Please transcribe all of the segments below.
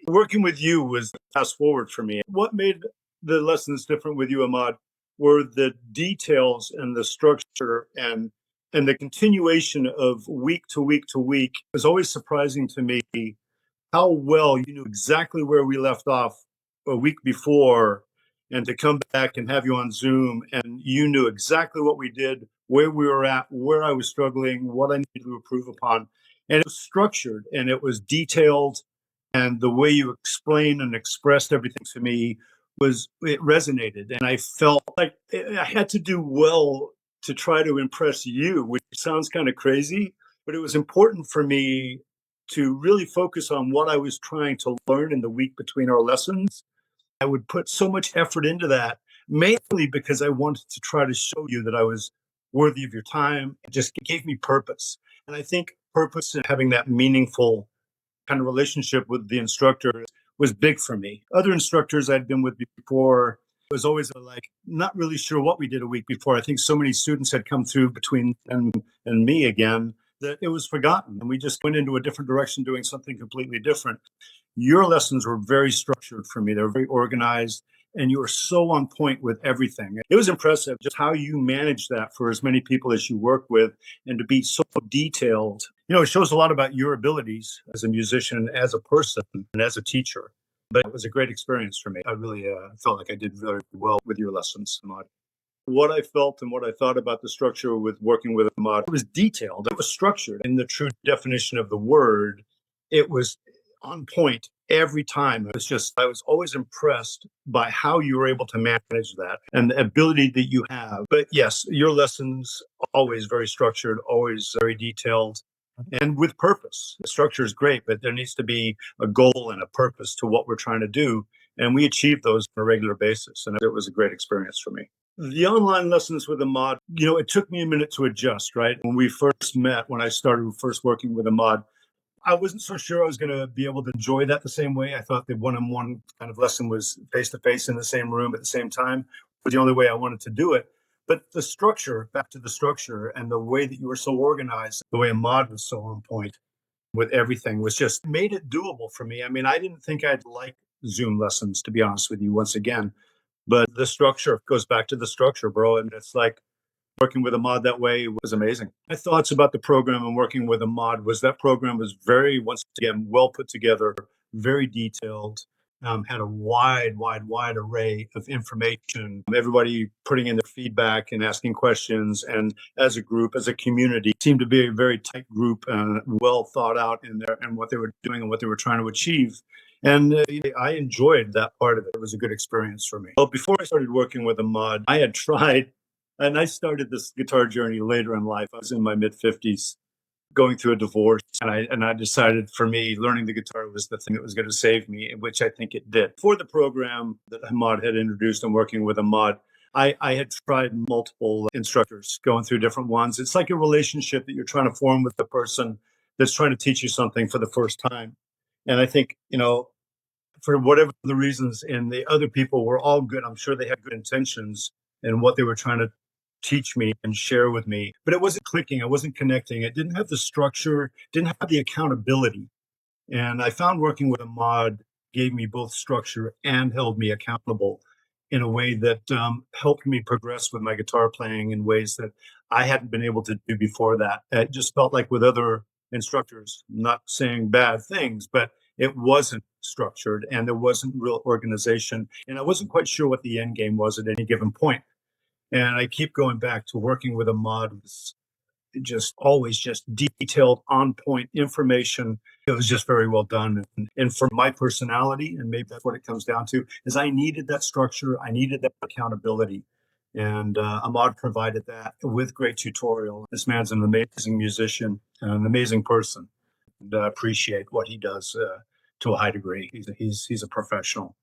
Working with you was fast forward for me. What made the lessons different with you, Ahmad, were the details and the structure and the continuation of week to week to week. It was always surprising to me how well you knew exactly where we left off a week before, and to come back and have you on Zoom and you knew exactly what we did, where we were at, where I was struggling, what I needed to improve upon. And it was structured and it was detailed, and the way you explained and expressed everything to me was, it resonated, and I felt like I had to do well to try to impress you, which sounds kind of crazy, but it was important for me to really focus on what I was trying to learn in the week between our lessons. I would put so much effort into that, mainly because I wanted to try to show you that I was worthy of your time. It just gave me purpose. And I think purpose and having that meaningful kind of relationship with the instructor was big for me. Other instructors I'd been with before was always like not really sure what we did a week before. I think so many students had come through between and me again that it was forgotten, and we just went into a different direction doing something completely different. Your lessons were very structured for me. They were very organized, and you were so on point with everything. It was impressive just how you managed that for as many people as you work with, and to be so detailed. It shows a lot about your abilities as a musician, as a person, and as a teacher. But it was a great experience for me. I really felt like I did very well with your lessons, Ahmad. What I felt and what I thought about the structure with working with Ahmad, it was detailed. It was structured in the true definition of the word. It was on point every time. I was always impressed by how you were able to manage that and the ability that you have. But yes, your lessons always very structured, always very detailed, and with purpose. The structure is great, but there needs to be a goal and a purpose to what we're trying to do. And we achieved those on a regular basis. And it was a great experience for me. The online lessons with Ahmad, it took me a minute to adjust, right? When we first met, when I started first working with Ahmad, I wasn't so sure I was going to be able to enjoy that the same way. I thought the one-on-one kind of lesson was face-to-face in the same room at the same time was the only way I wanted to do it. But the structure, back to the structure, and the way that you were so organized, the way Ahmad was so on point with everything, was just made it doable for me. I mean, I didn't think I'd like Zoom lessons, to be honest with you, once again. But the structure goes back to the structure, bro. And it's like working with Ahmad that way was amazing. My thoughts about the program and working with Ahmad was that program was very, once again, well put together, very detailed, had a wide array of information. Everybody putting in their feedback and asking questions. And as a group, as a community, seemed to be a very tight group and well thought out in there and what they were doing and what they were trying to achieve. And I enjoyed that part of it. It was a good experience for me. Well, before I started working with Ahmad, I had tried, and I started this guitar journey later in life. I was in my mid-50s, going through a divorce, and I decided for me, learning the guitar was the thing that was going to save me, which I think it did. For the program that Ahmad had introduced and working with Ahmad, I had tried multiple instructors, going through different ones. It's like a relationship that you're trying to form with the person that's trying to teach you something for the first time. And I think, for whatever the reasons, and the other people were all good. I'm sure they had good intentions in what they were trying to teach me and share with me, but it wasn't clicking. It wasn't connecting. It didn't have the structure, didn't have the accountability. And I found working with Ahmad gave me both structure and held me accountable in a way that helped me progress with my guitar playing in ways that I hadn't been able to do before that. It just felt like with other instructors, not saying bad things, but it wasn't structured and there wasn't real organization. And I wasn't quite sure what the end game was at any given point. And I keep going back to working with Ahmad was just always just detailed, on point information. It was just very well done. And for my personality, and maybe that's what it comes down to, is I needed that structure. I needed that accountability. And Ahmad provided that with great tutorial. This man's an amazing musician and an amazing person. And I appreciate what he does to a high degree. He's a professional.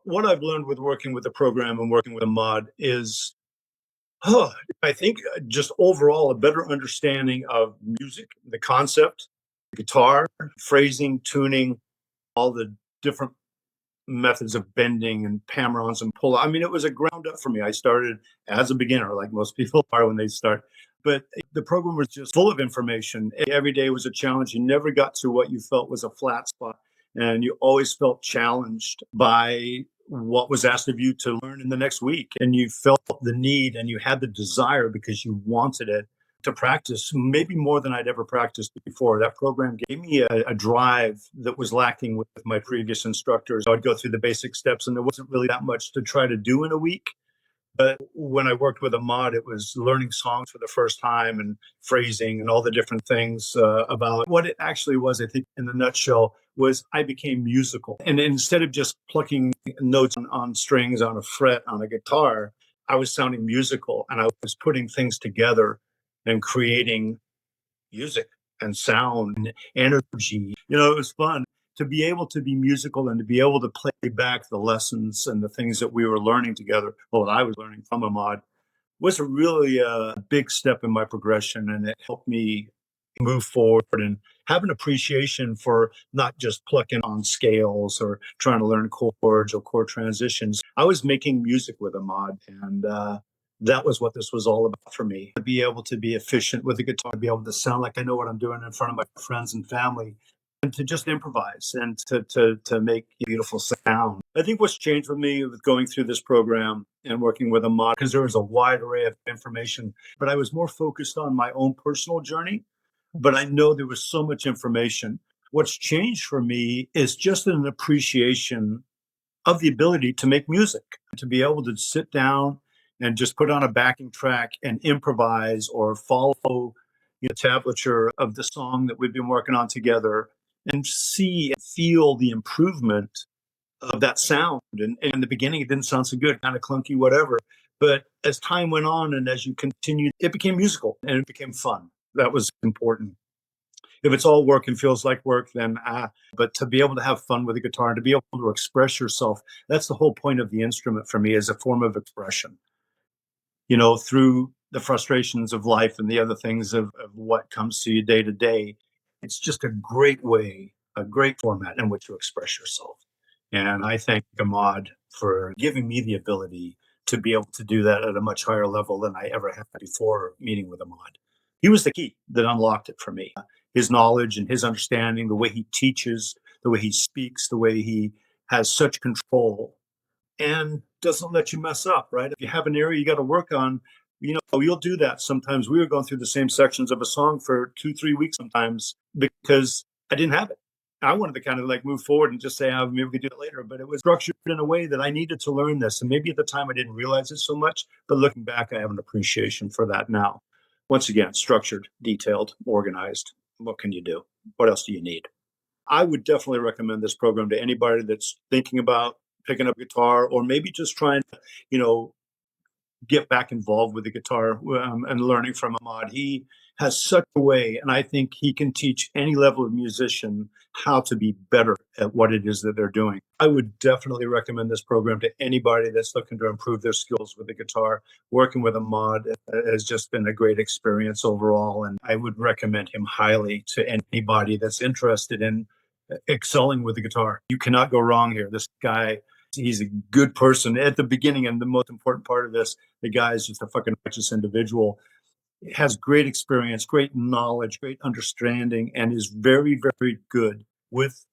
What I've learned with working with the program and working with Ahmad is, I think just overall a better understanding of music, the concept, guitar, phrasing, tuning, all the different methods of bending and hammer-ons and pull. I mean, it was a ground up for me. I started as a beginner, like most people are when they start. But the program was just full of information. Every day was a challenge. You never got to what you felt was a flat spot. and you always felt challenged by what was asked of you to learn in the next week. And you felt the need and you had the desire because you wanted it to practice, maybe more than I'd ever practiced before. That program gave me a drive that was lacking with my previous instructors. I'd go through the basic steps, and there wasn't really that much to try to do in a week. But when I worked with A.H.M.A.D, it was learning songs for the first time and phrasing and all the different things about what it actually was. I think in the nutshell was I became musical. And instead of just plucking notes on strings on a fret on a guitar, I was sounding musical, and I was putting things together and creating music and sound and energy. It was fun to be able to be musical and to be able to play back the lessons and the things that we were learning together, or that I was learning from A.H.M.A.D, was a really big step in my progression. And it helped me move forward and have an appreciation for not just plucking on scales or trying to learn chords or chord transitions. I was making music with A.H.M.A.D, and that was what this was all about for me. To be able to be efficient with the guitar, to be able to sound like I know what I'm doing in front of my friends and family, and to just improvise and to make beautiful sound. I think what's changed with me with going through this program and working with A.H.M.A.D, because there was a wide array of information, but I was more focused on my own personal journey. But I know there was so much information. What's changed for me is just an appreciation of the ability to make music, to be able to sit down and just put on a backing track and improvise or follow the tablature of the song that we've been working on together and see and feel the improvement of that sound. And in the beginning, it didn't sound so good, kind of clunky, whatever. But as time went on and as you continued, it became musical and it became fun. That was important. If it's all work and feels like work, then but to be able to have fun with the guitar and to be able to express yourself, that's the whole point of the instrument for me, as a form of expression, through the frustrations of life and the other things of what comes to you day to day. It's just a great way, a great format in which to express yourself. And I thank A.H.M.A.D for giving me the ability to be able to do that at a much higher level than I ever had before meeting with A.H.M.A.D. He was the key that unlocked it for me. His knowledge and his understanding, the way he teaches, the way he speaks, the way he has such control and doesn't let you mess up, right? If you have an area you got to work on, you'll do that. Sometimes we were going through the same sections of a song for 2, 3 weeks sometimes because I didn't have it. I wanted to kind of like move forward and just say, oh, maybe we could do it later, but it was structured in a way that I needed to learn this. And maybe at the time I didn't realize it so much, but looking back, I have an appreciation for that now. Once again, structured, detailed, organized. What can you do? What else do you need? I would definitely recommend this program to anybody that's thinking about picking up guitar or maybe just trying to, get back involved with the guitar and learning from A.H.M.A.D. He has such a way, and I think he can teach any level of musician how to be better at what it is that they're doing. I would definitely recommend this program to anybody that's looking to improve their skills with the guitar. Working with A.H.M.A.D has just been a great experience overall, and I would recommend him highly to anybody that's interested in excelling with the guitar. You cannot go wrong here. This guy, he's a good person at the beginning, and the most important part of this, the guy is just a fucking righteous individual. Has great experience, great knowledge, great understanding, and is very, very good with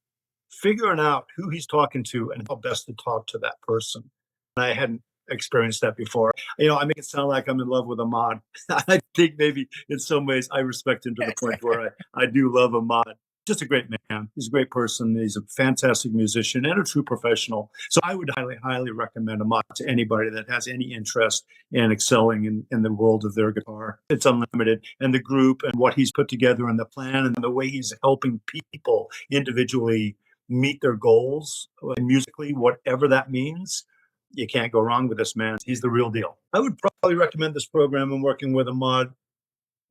figuring out who he's talking to and how best to talk to that person. And I hadn't experienced that before. I make it sound like I'm in love with A.H.M.A.D. I think maybe in some ways I respect him to the point where I do love A.H.M.A.D. Just a great man. He's a great person. He's a fantastic musician and a true professional. So I would highly, highly recommend A.H.M.A.D to anybody that has any interest in excelling in the world of their guitar. It's unlimited. And the group and what he's put together and the plan and the way he's helping people individually meet their goals musically, whatever that means. You can't go wrong with this man. He's the real deal. I would probably recommend this program and working with A.H.M.A.D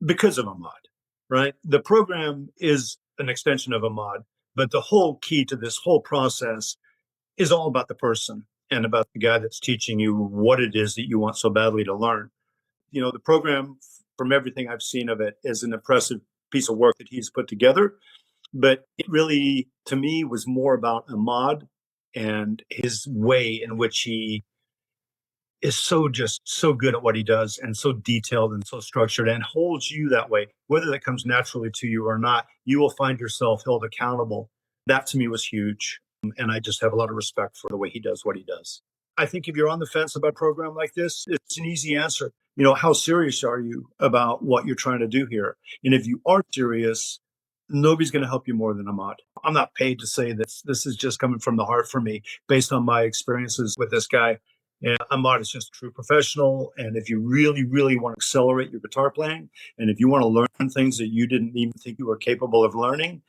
because of A.H.M.A.D, right? The program is an extension of A.H.M.A.D, but the whole key to this whole process is all about the person and about the guy that's teaching you what it is that you want so badly to learn. The program, from everything I've seen of it, is an impressive piece of work that he's put together. But it really, to me, was more about A.H.M.A.D and his way in which he is just so good at what he does and so detailed and so structured and holds you that way. Whether that comes naturally to you or not, you will find yourself held accountable That to me was huge. And I just have a lot of respect for the way he does what he does. I think if you're on the fence about a program like this, it's an easy answer. How serious are you about what you're trying to do here? And if you are serious, nobody's going to help you more than Ahmad. I'm not paid to say this. This is just coming from the heart for me based on my experiences with this guy. And Ahmad is just a true professional. And if you really, really want to accelerate your guitar playing, and if you want to learn things that you didn't even think you were capable of learning,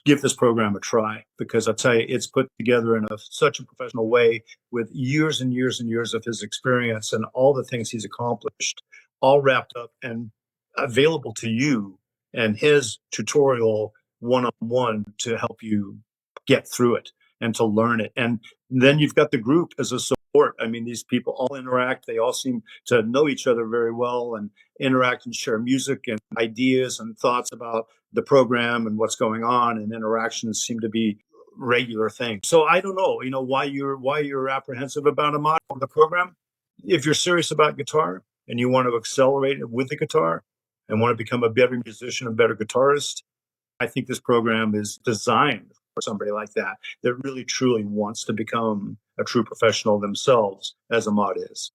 give this program a try, because I'll tell you, it's put together in such a professional way with years and years and years of his experience and all the things he's accomplished, all wrapped up and available to you and his tutorial one-on-one to help you get through it and to learn it. And then you've got the group as a support. I mean, these people all interact. They all seem to know each other very well and interact and share music and ideas and thoughts about the program and what's going on, and interactions seem to be regular things. So I don't know, why you're apprehensive about a mod of the program. If you're serious about guitar and you want to accelerate it with the guitar and want to become a better musician, a better guitarist, I think this program is designed for somebody like that really truly wants to become a true professional themselves, as A.H.M.A.D is.